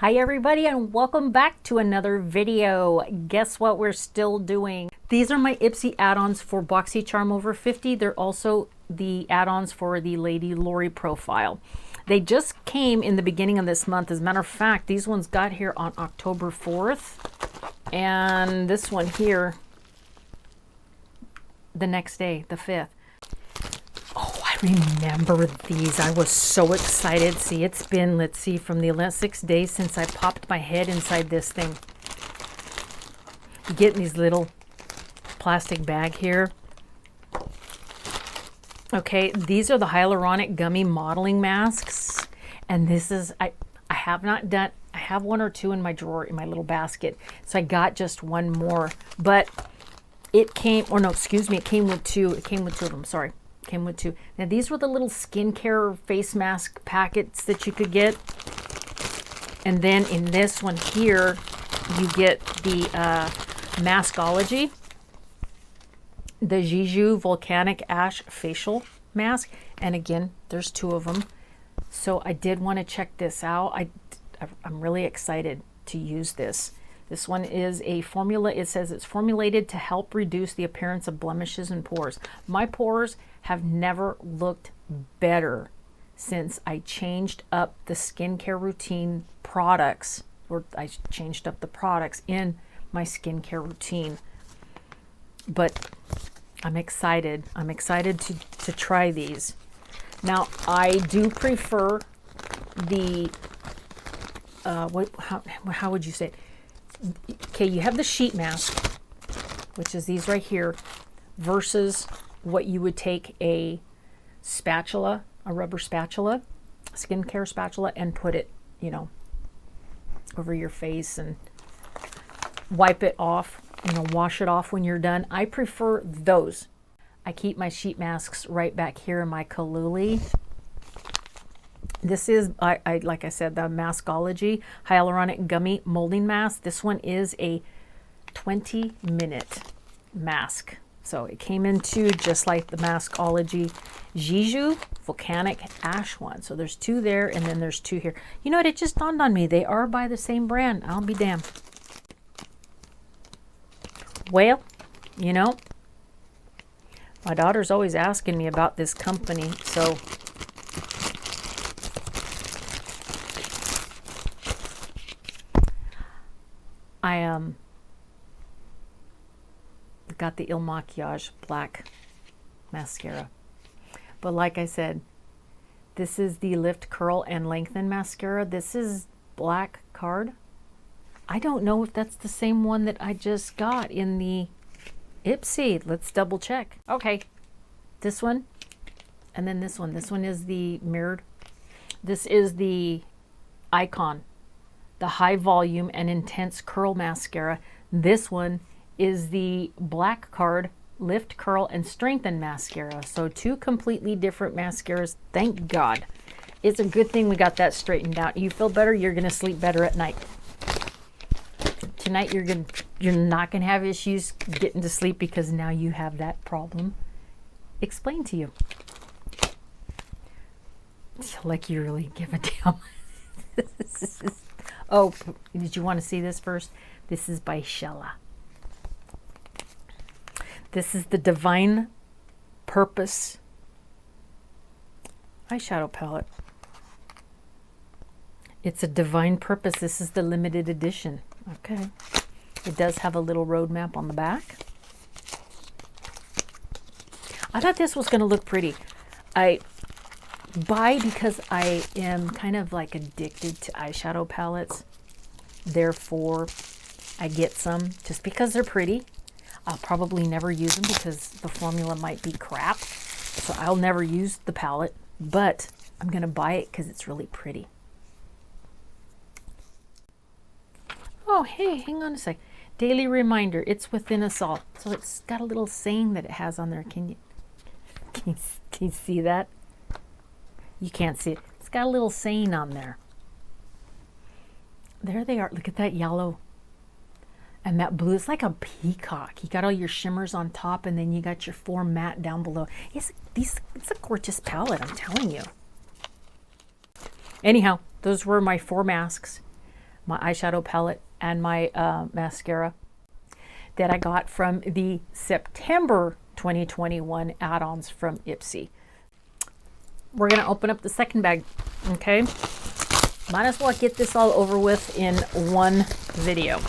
Hi everybody, and welcome back to another video. Guess what we're still doing? These are my IPSY add-ons for BoxyCharm over 50. They're also the add-ons for the Lady Lori profile. They just came in the beginning of this month. As a matter of fact, these ones got here on October 4th. And this one here, the next day, the 5th. Oh, I remember these. I was so excited. See, it's been, let's see, from the last 6 days since I popped my head inside this thing. You get in these little plastic bag here. Okay, these are the hyaluronic gummy modeling masks. And this is, I have not done, I have one or two in my drawer in my little basket. So I got just one more. But it came, or no, excuse me, it came with two. It came with two of them, sorry. Came with two. Now these were the little skincare face mask packets that you could get. And then in this one here, you get the Maskology, the Jeju Volcanic Ash Facial Mask. And again, there's two of them. So I did want to check this out. I'm really excited to use this. This one is a formula. It says it's formulated to help reduce the appearance of blemishes and pores. My pores have never looked better since I changed up the skincare routine products, or I changed up the products in my skincare routine. But I'm excited. I'm excited to try these. Now, I do prefer the, how would you say it? Okay, you have the sheet mask, which is these right here, versus what you would take a spatula, a rubber spatula, skincare spatula, and put it, you know, over your face and wipe it off, you know, wash it off when you're done. I prefer those. I keep my sheet masks right back here in my Kaluli. This is, like I said, the Maskology Hyaluronic Gummy Molding Mask. This one is a 20-minute mask. So it came in two, just like the Maskology Jeju Volcanic Ash one. So there's two there, and then there's two here. You know what? It just dawned on me. They are by the same brand. I'll be damned. Well, you know, my daughter's always asking me about this company, so I got the Il Makiage black mascara. But like I said, this is the Lift, Curl, and Lengthen mascara. This is black card. I don't know if that's the same one that I just got in the IPSY. Let's double check. Okay, this one, and then this one. This one is the mirrored. This is the Icon, the High Volume and Intense Curl Mascara. This one is the Black Card Lift, Curl, and Strengthen Mascara. So two completely different mascaras. Thank God. It's a good thing we got that straightened out. You feel better, you're going to sleep better at night. Tonight you're not going to have issues getting to sleep because now you have that problem explained to you. Like you really give a damn. Oh, did you want to see this first? This is by Shella. This is the Divine Purpose eyeshadow palette. It's a Divine Purpose. This is the limited edition. Okay. It does have a little roadmap on the back. I thought this was going to look pretty. I buy because I am kind of like addicted to eyeshadow palettes. Therefore, I get some just because they're pretty. I'll probably never use them because the formula might be crap. So I'll never use the palette, but I'm going to buy it because it's really pretty. Oh, hey, hang on a sec. Daily reminder, it's within us all. So it's got a little saying that it has on there. Can you see that? You can't see it. It's got a little saying on there. There they are. Look at that yellow. And that blue, it's like a peacock. You got all your shimmers on top, and then you got your 4 matte down below. It's a gorgeous palette, I'm telling you. Anyhow, those were my 4 masks. my eyeshadow palette and my mascara that I got from the September 2021 add-ons from IPSY. We're going to open up the second bag, okay? Might as well get this all over with in one video.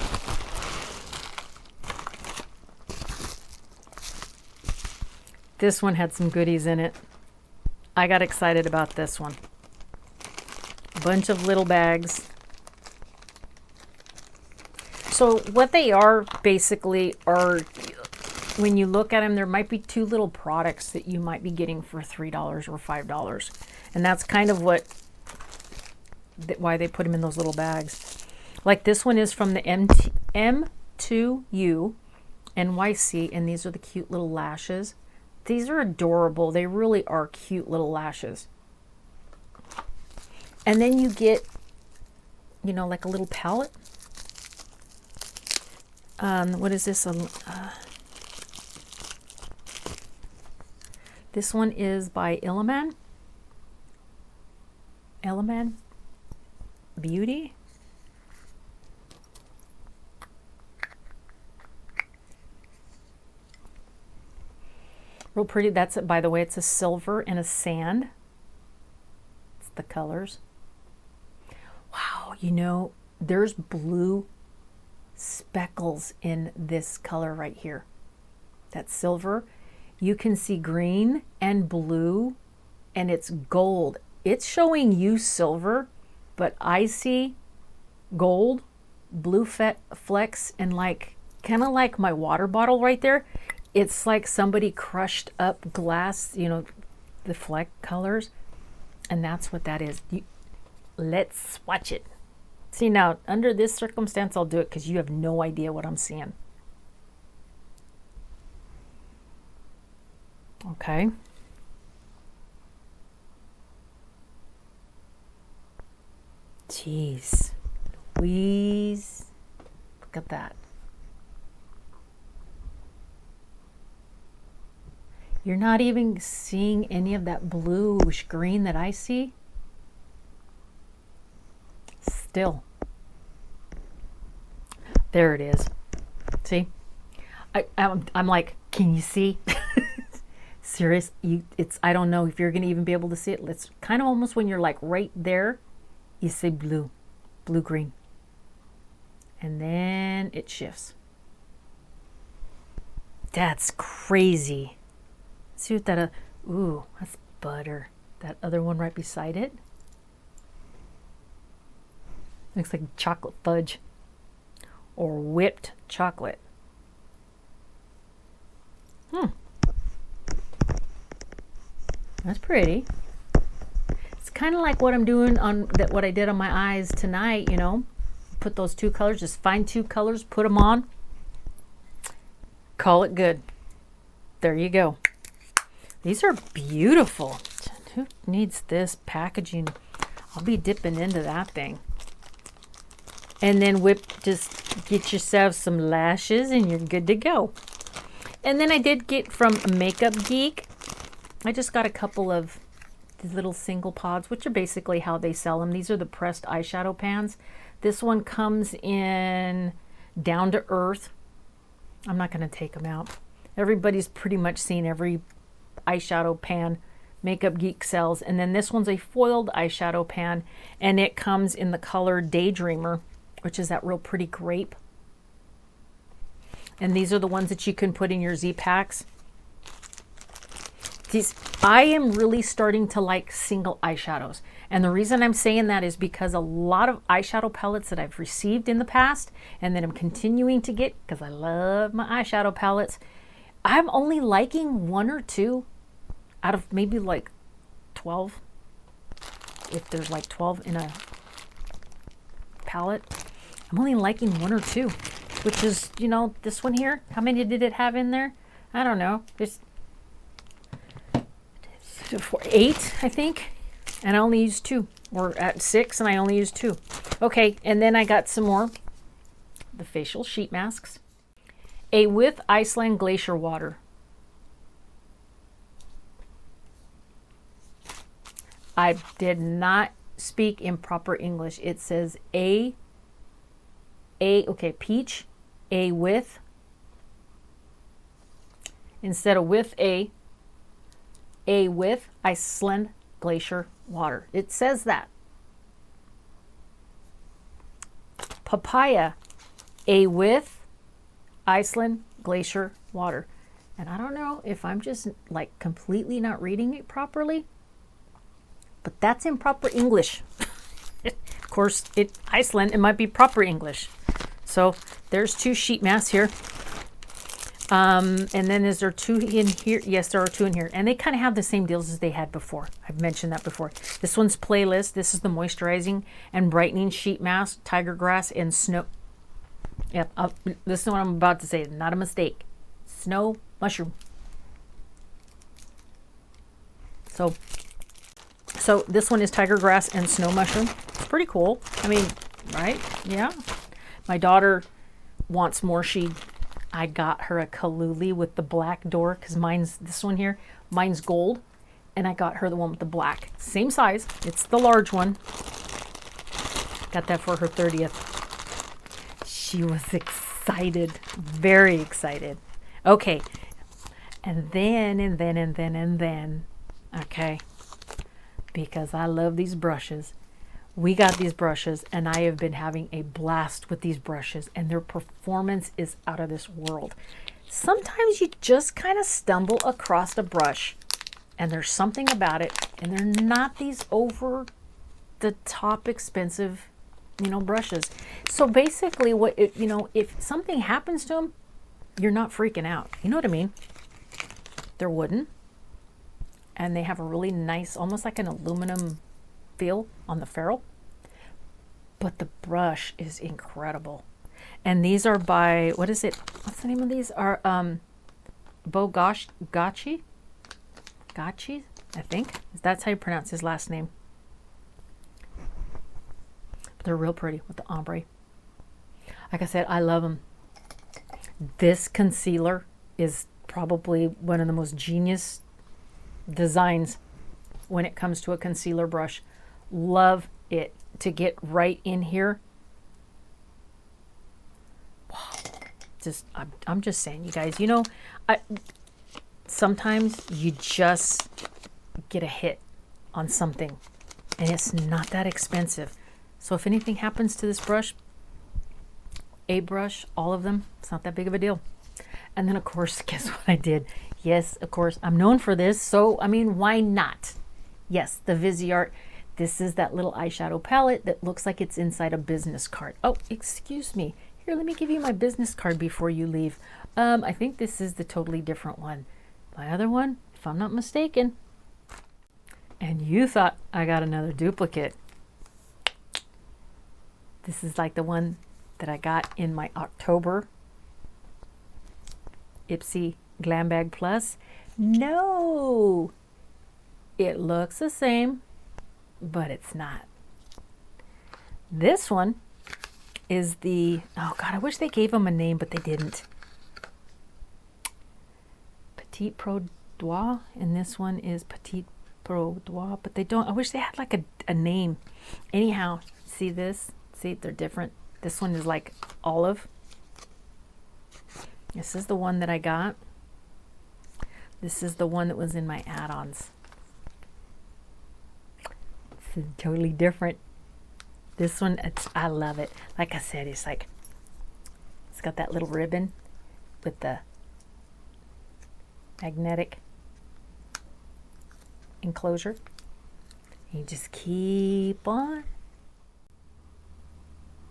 This one had some goodies in it. I got excited about this one. A bunch of little bags. So what they are basically are, when you look at them, there might be two little products that you might be getting for $3 or $5. And that's kind of why they put them in those little bags. Like this one is from the M2U NYC, and these are the cute little lashes. These are adorable. They really are cute little lashes. And then you get, you know, like a little palette. What is this? This one is by Element Beauty. Real pretty. That's it, by the way. It's a silver and a sand. It's the colors. Wow, you know, there's blue speckles in this color right here. That's silver. You can see green and blue, and it's gold. It's showing you silver, but I see gold, blue flecks, and like kind of like my water bottle right there. It's like somebody crushed up glass, you know, the fleck colors, and that's what that is. Let's watch it. See, now, under this circumstance, I'll do it because you have no idea what I'm seeing. Okay. Jeez. Louise. Look at that. You're not even seeing any of that bluish green that I see? Still. There it is. See? I'm like, can you see? Serious? I don't know if you're going to even be able to see it. It's kind of almost when you're like right there, you see blue, blue-green. And then it shifts. That's crazy. See what that, ooh, that's butter. That other one right beside it. Looks like chocolate fudge or whipped chocolate. That's pretty. It's kind of like what I'm doing on that, what I did on my eyes tonight, you know. Put those two colors, just find two colors, put them on. Call it good. There you go. These are beautiful. Who needs this packaging? I'll be dipping into that thing. And then just get yourself some lashes and you're good to go. And then I did get from Makeup Geek, I just got a couple of these little single pods, which are basically how they sell them. These are the pressed eyeshadow pans. This one comes in Down to Earth. I'm not going to take them out. Everybody's pretty much seen every eyeshadow pan Makeup Geek sells. And then this one's a foiled eyeshadow pan, and it comes in the color Daydreamer, which is that real pretty grape. And these are the ones that you can put in your Z packs. I am really starting to like single eyeshadows. And the reason I'm saying that is because a lot of eyeshadow palettes that I've received in the past and that I'm continuing to get, because I love my eyeshadow palettes, I'm only liking one or two out of maybe like 12. If there's like 12 in a palette, I'm only liking one or two, which is, you know, this one here. How many did it have in there? I don't know. There's 8, I think, and I only used 2. We're at 6 and I only used 2. Okay, and then I got some more, the facial sheet masks. A with Iceland glacier water. I did not speak in proper English. It says A okay, peach, A with, instead of with A with Iceland glacier water. It says that. Papaya, A with Iceland glacier water. And I don't know if I'm just like completely not reading it properly, but that's in proper English. Of course, Iceland, it might be proper English. So there's 2 sheet masks here. And then is there 2 in here? Yes, there are 2 in here. And they kind of have the same deals as they had before. I've mentioned that before. This one's Playlist. This is the moisturizing and brightening sheet mask, tiger grass and snow. Yep, this is what I'm about to say. Not a mistake. Snow mushroom. So this one is tiger grass and snow mushroom. It's pretty cool. I mean, right? Yeah. My daughter wants more. I got her a Kaluli with the black door because mine's this one here. Mine's gold. And I got her the one with the black. Same size. It's the large one. Got that for her 30th. She was excited. Very excited. Okay. And then, okay, because I love these brushes. We got these brushes, and I have been having a blast with these brushes, and their performance is out of this world. Sometimes you just kind of stumble across a brush, and there's something about it, and they're not these over the top expensive, brushes. So basically, if something happens to them, you're not freaking out. You know what I mean? They're wooden, and they have a really nice, almost like an aluminum feel on the ferrule. But the brush is incredible. And these are by, what is it? What's the name of these? Are Gotchi, I think. That's how you pronounce his last name. But they're real pretty with the ombre. Like I said, I love them. This concealer is probably one of the most genius designs when it comes to a concealer brush. Love it to get right in here. Wow. I'm just saying, you guys, sometimes you just get a hit on something and it's not that expensive. So if anything happens to this brush, a brush, all of them, it's not that big of a deal. And then of course, guess what I did? Yes, of course, I'm known for this. So, I mean, why not? Yes, the Viseart. This is that little eyeshadow palette that looks like it's inside a business card. Oh, excuse me. Here, let me give you my business card before you leave. I think this is the totally different one. My other one, if I'm not mistaken. And you thought I got another duplicate. This is like the one that I got in my October IPSY Glam Bag Plus. No! It looks the same, but it's not. This one is the, oh God, I wish they gave them a name, but they didn't. Petite Pro Doigt, and this one is Petite Pro Doigt, but they don't, I wish they had like a name. Anyhow, see this? See, they're different. This one is like olive. This is the one that I got. This is the one that was in my add-ons. It's totally different. This one, I love it. Like I said, it's like, it's got that little ribbon with the magnetic enclosure. You just keep on.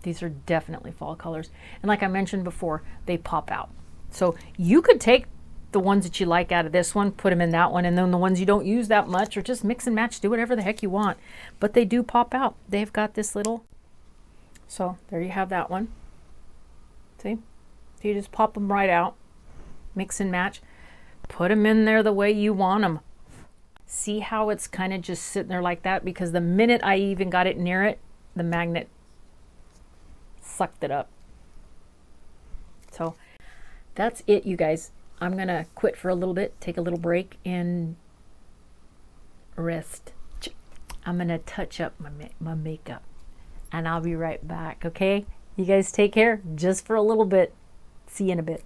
These are definitely fall colors. And like I mentioned before, they pop out. So you could take the ones that you like out of this one, put them in that one, and then the ones you don't use that much, or just mix and match, do whatever the heck you want. But they do pop out. They've got this little, so there you have that one. See? So you just pop them right out, mix and match, put them in there the way you want them. See how it's kind of just sitting there like that? Because the minute I even got it near it, the magnet sucked it up. So that's it, you guys. I'm gonna quit for a little bit, take a little break, and rest. I'm gonna touch up my makeup, and I'll be right back, okay? You guys take care just for a little bit. See you in a bit.